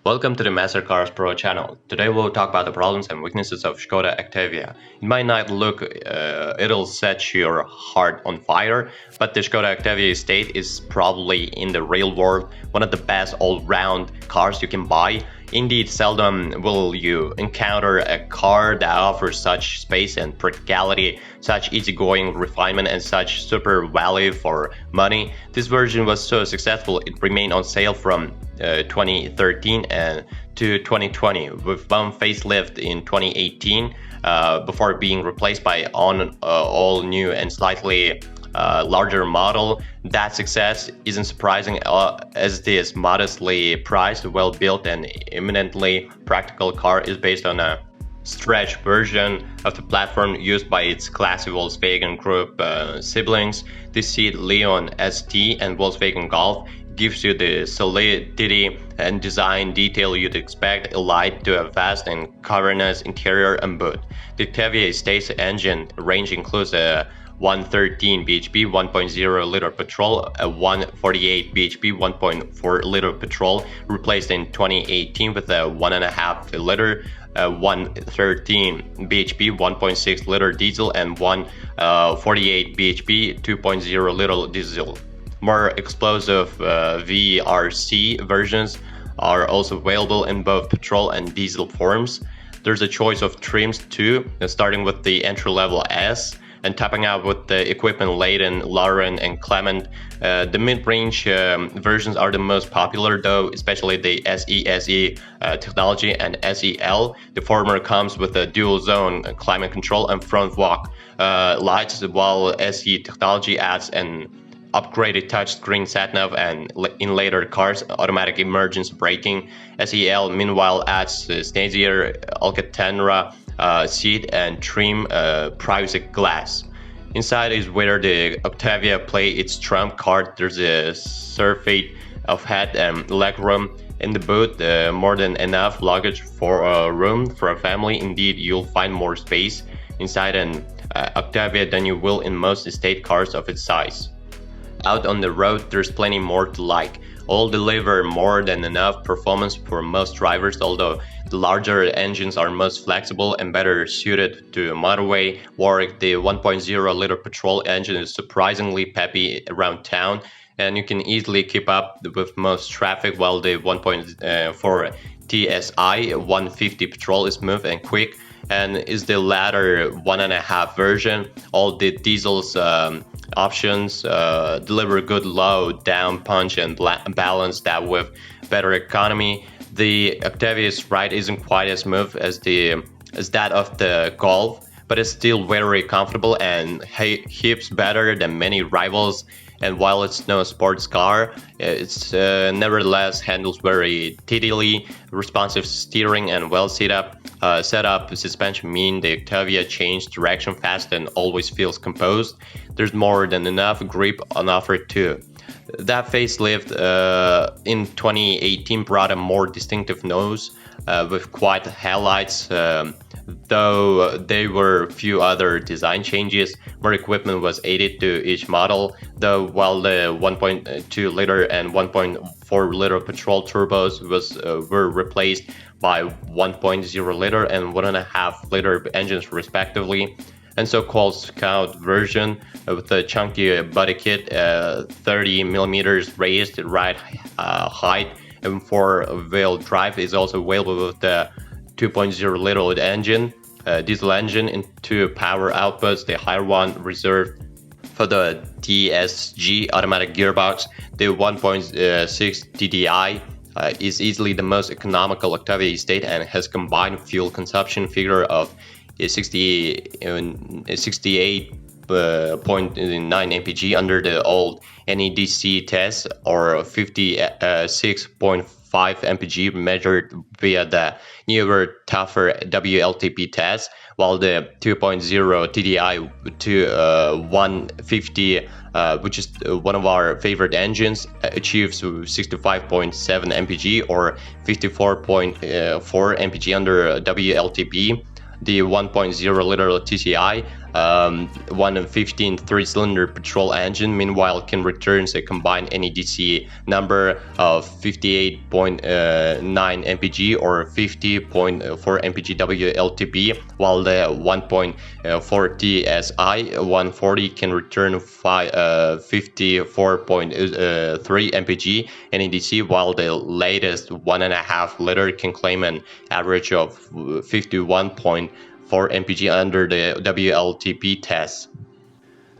Welcome to the Master Cars Pro channel. Today we'll talk about the problems and weaknesses of Skoda Octavia. It might not look, it'll set your heart on fire, but the Skoda Octavia estate is probably in the real world one of the best all-round cars you can buy. Indeed, seldom will you encounter a car that offers such space and practicality, such easygoing refinement, and such super value for money. This version was so successful it remained on sale from 2013 and to 2020 with one facelift in 2018 before being replaced by all new and slightly larger model. That success isn't surprising as this modestly priced, well-built and eminently practical car is based on a stretch version of the platform used by its classic Volkswagen Group siblings. The Seat Leon ST and Volkswagen Golf gives you the solidity and design detail you'd expect allied to a vast and cavernous interior and boot. The Octavia estate's engine range includes a 113 bhp 1.0 liter petrol, a 148 bhp 1.4 liter petrol replaced in 2018 with a 1.5 liter 113 bhp 1.6 liter diesel and 148 bhp 2.0 liter diesel. More explosive VRC versions are also available in both petrol and diesel forms. There's a choice of trims too, starting with the entry-level S and topping out with the equipment-laden Lauren and Clement. The mid-range versions are the most popular though, especially the SE technology and SEL. The former comes with a dual-zone climate control and front walk lights, while SE technology adds an upgraded touchscreen sat-nav and in later cars automatic emergency braking. SEL meanwhile adds snazzier Alcantara seat and trim privacy glass. Inside is where the Octavia play its trump card. There's a surface of head and legroom in the boot, more than enough luggage for room for a family. Indeed, you'll find more space inside an Octavia than you will in most estate cars of its size. Out on the road, there's plenty more to like. All deliver more than enough performance for most drivers, although the larger engines are most flexible and better suited to motorway work. The 1.0 liter petrol engine is surprisingly peppy around town, and you can easily keep up with most traffic, while the 1.4 TSI 150 petrol is smooth and quick, and is the latter 1.5 version. All the diesels options deliver good low, down punch and balance that with better economy. The Octavia's ride isn't quite as smooth as that of the Golf, but it's still very comfortable and heaps better than many rivals. And while it's no sports car, it's nevertheless handles very tidily. Responsive steering and well set up suspension mean the Octavia changes direction fast and always feels composed. There's more than enough grip on offer too. That facelift in 2018 brought a more distinctive nose with quite headlights, though there were few other design changes. More equipment was added to each model, though, while the 1.2 liter and 1.4 liter petrol turbos were replaced by 1.0 liter and 1.5 liter engines respectively. And so-called Scout version with the chunky body kit, 30 millimeters raised ride height and 4-wheel drive is also available with the 2.0 liter engine, diesel engine, and two power outputs. The higher one reserved for the DSG automatic gearbox. The 1.6 TDI is easily the most economical Octavia estate and has combined fuel consumption figure of 68.9 mpg under the old NEDC test, or 56.5 mpg measured via the newer, tougher WLTP test, while the 2.0 TDI to 150, which is one of our favorite engines, achieves 65.7 mpg or 54.4 mpg under WLTP. The 1.0 liter TCI 115 three-cylinder petrol engine, meanwhile can return a combined NEDC number of 58.9 mpg or 50.4 mpg WLTP, while the 1.4 TSI 140 can return 54.3 mpg NEDC, while the latest 1.5 liter can claim an average of 51.4 mpg under the WLTP test.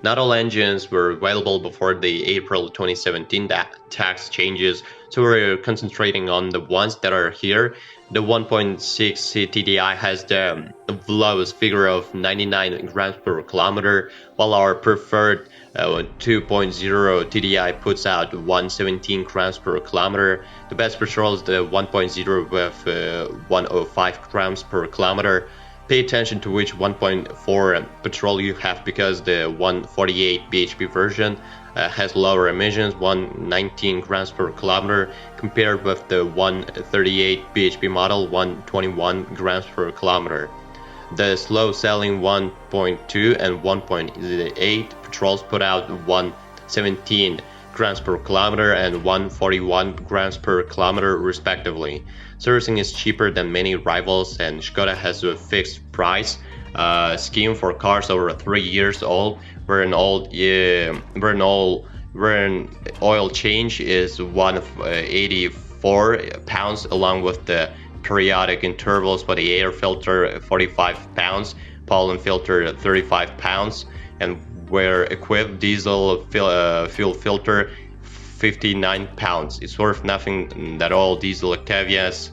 Not all engines were available before the April 2017 tax changes, so we're concentrating on the ones that are here. The 1.6 TDI has the lowest figure of 99 grams per kilometer, while our preferred 2.0 TDI puts out 117 grams per kilometer. The best petrol is the 1.0 with 105 grams per kilometer. Pay attention to which 1.4 petrol you have, because the 148 bhp version has lower emissions, 119 grams per kilometer, compared with the 138 bhp model, 121 grams per kilometer. The slow-selling 1.2 and 1.8 petrols put out 117 grams per kilometer and 141 grams per kilometer respectively. Servicing is cheaper than many rivals, and Skoda has a fixed price scheme for cars over 3 years old, where an oil change is 184 pounds, along with the periodic intervals for the air filter 45 pounds, pollen filter 35 pounds, and where equipped diesel fuel filter 59 pounds. It's worth nothing that all diesel Octavias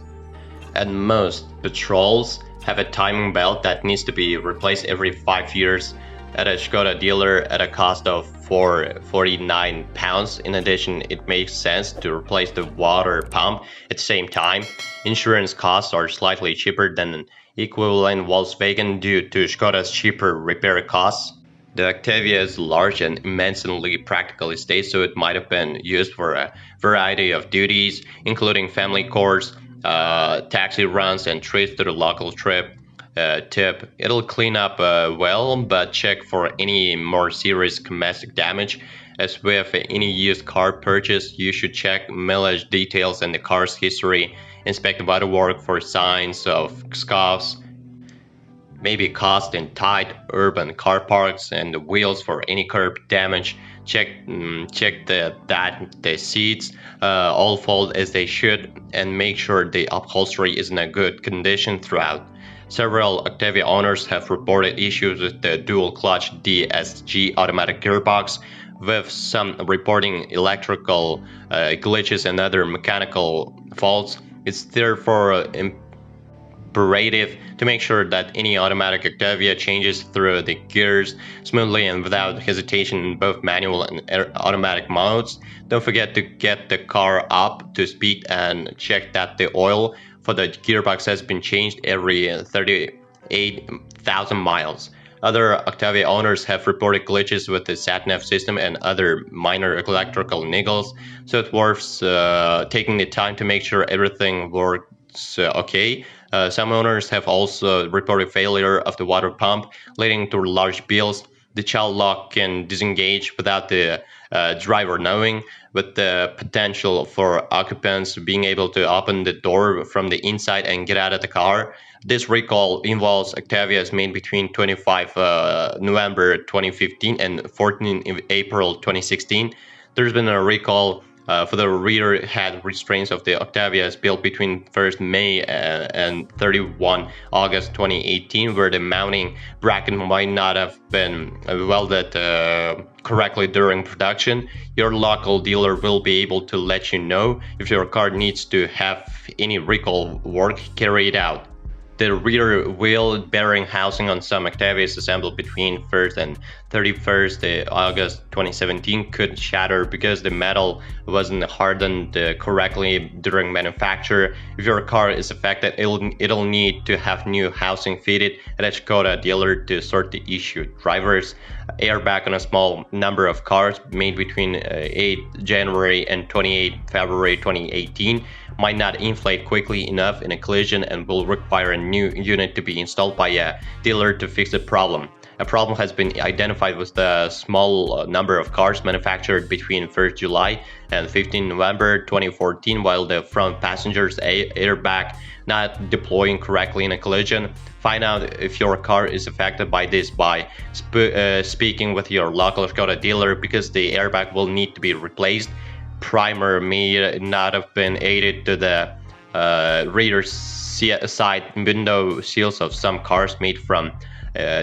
and most petrols have a timing belt that needs to be replaced every 5 years at a Skoda dealer at a cost of 49 pounds. In addition, it makes sense to replace the water pump at the same time. Insurance costs are slightly cheaper than an equivalent Volkswagen due to Skoda's cheaper repair costs. The Octavia is large and immensely practical estate, so it might have been used for a variety of duties, including family course, taxi runs, and trips to the local trip. Tip: it'll clean up well, but check for any more serious domestic damage. As with any used car purchase, you should check mileage details and the car's history. Inspect the bodywork for signs of scuffs, maybe caused in tight urban car parks, and the wheels for any curb damage. Check that the seats all fold as they should, and make sure the upholstery is in a good condition throughout. Several Octavia owners have reported issues with the dual clutch DSG automatic gearbox, with some reporting electrical glitches and other mechanical faults. It's therefore imperative to make sure that any automatic Octavia changes through the gears smoothly and without hesitation in both manual and automatic modes. Don't forget to get the car up to speed and check that the oil for the gearbox has been changed every 38,000 miles. Other Octavia owners have reported glitches with the sat-nav system and other minor electrical niggles, so it's worth taking the time to make sure everything works okay. Some owners have also reported failure of the water pump, leading to large bills. The child lock can disengage without the driver knowing, with the potential for occupants being able to open the door from the inside and get out of the car. This recall involves Octavias made between 25 November 2015 and 14 April 2016. There's been a recall for the rear head restraints of the Octavias built between 1st May and 31 August 2018, where the mounting bracket might not have been welded correctly during production. Your local dealer will be able to let you know if your car needs to have any recall work carried out. The rear wheel bearing housing on some Octavias assembled between 1st and 31st August 2017 could shatter because the metal wasn't hardened correctly during manufacture. If your car is affected, it'll need to have new housing fitted at a Skoda dealer to sort the issue. Drivers airbag on a small number of cars made between 8 January and 28 February 2018 might not inflate quickly enough in a collision and will require a new unit to be installed by a dealer to fix the problem. A problem has been identified with the small number of cars manufactured between 1st July and 15 November 2014, while the front passenger's airbag not deploying correctly in a collision. Find out if your car is affected by this by speaking with your local Skoda dealer, because the airbag will need to be replaced. Primer may not have been added to the rear side window seals of some cars made from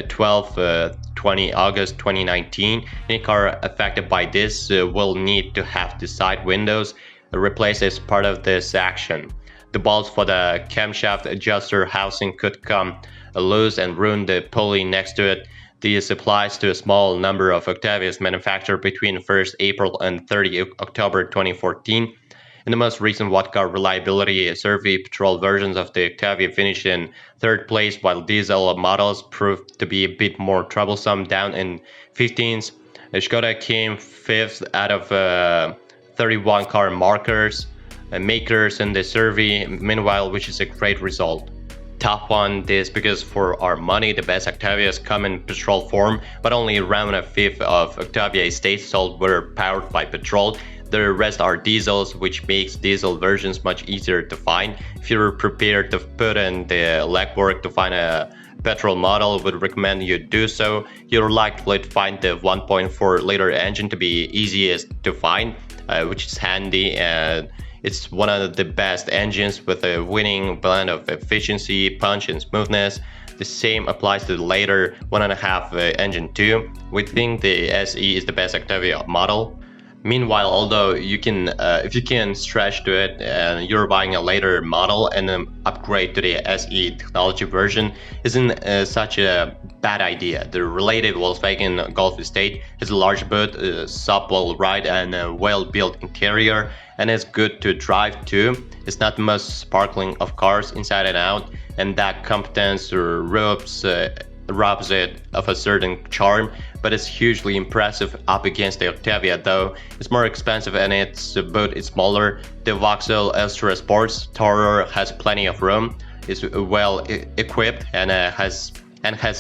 20 August 2019. Any car affected by this will need to have the side windows replaced as part of this action. The bolts for the camshaft adjuster housing could come loose and ruin the pulley next to it. This applies to a small number of Octavias manufactured between 1st April and 30 October 2014. In the most recent Vodka reliability survey, petrol versions of the Octavia finished in 3rd place, while diesel models proved to be a bit more troublesome, down in 15th. Skoda came 5th out of 31 car makers in the survey, meanwhile, which is a great result. Top on this because for our money, the best Octavias come in petrol form, but only around a fifth of Octavia estates sold were powered by petrol. The rest are diesels, which makes diesel versions much easier to find. If you're prepared to put in the legwork to find a petrol model, would recommend you do so. You're likely to find the 1.4-liter engine to be easiest to find, which is handy, and it's one of the best engines with a winning blend of efficiency, punch, and smoothness. The same applies to the later 1.5 engine too. We think the SE is the best Octavia model. Meanwhile, although you can, if you can stretch to it and you're buying a later model and then upgrade to the SE technology version, isn't such a bad idea. The related Volkswagen Golf Estate has a large boot, supple ride, and a well-built interior, and it's good to drive too. It's not the most sparkling of cars inside and out, and that competence robs it of a certain charm, but it's hugely impressive up against the Octavia, though it's more expensive and its boot is smaller. The Vauxhall Astra Sports Tourer has plenty of room, is well equipped, and has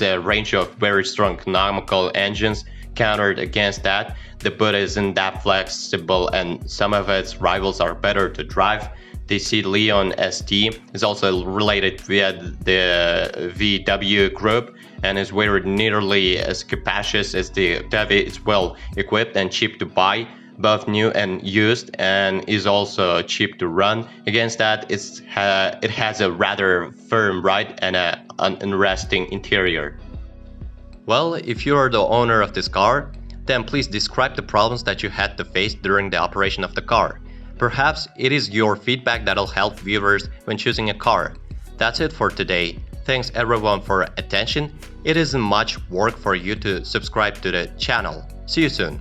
a range of very strong economical engines. Countered against that, the boot isn't that flexible, and some of its rivals are better to drive. The Seat Leon ST is also related via the VW group and is very nearly as capacious as the Octavia. It's well equipped and cheap to buy, both new and used, and is also cheap to run. Against that, it has a rather firm ride and an interesting interior. Well, if you are the owner of this car, then please describe the problems that you had to face during the operation of the car. Perhaps it is your feedback that'll help viewers when choosing a car. That's it for today. Thanks everyone for attention. It isn't much work for you to subscribe to the channel. See you soon.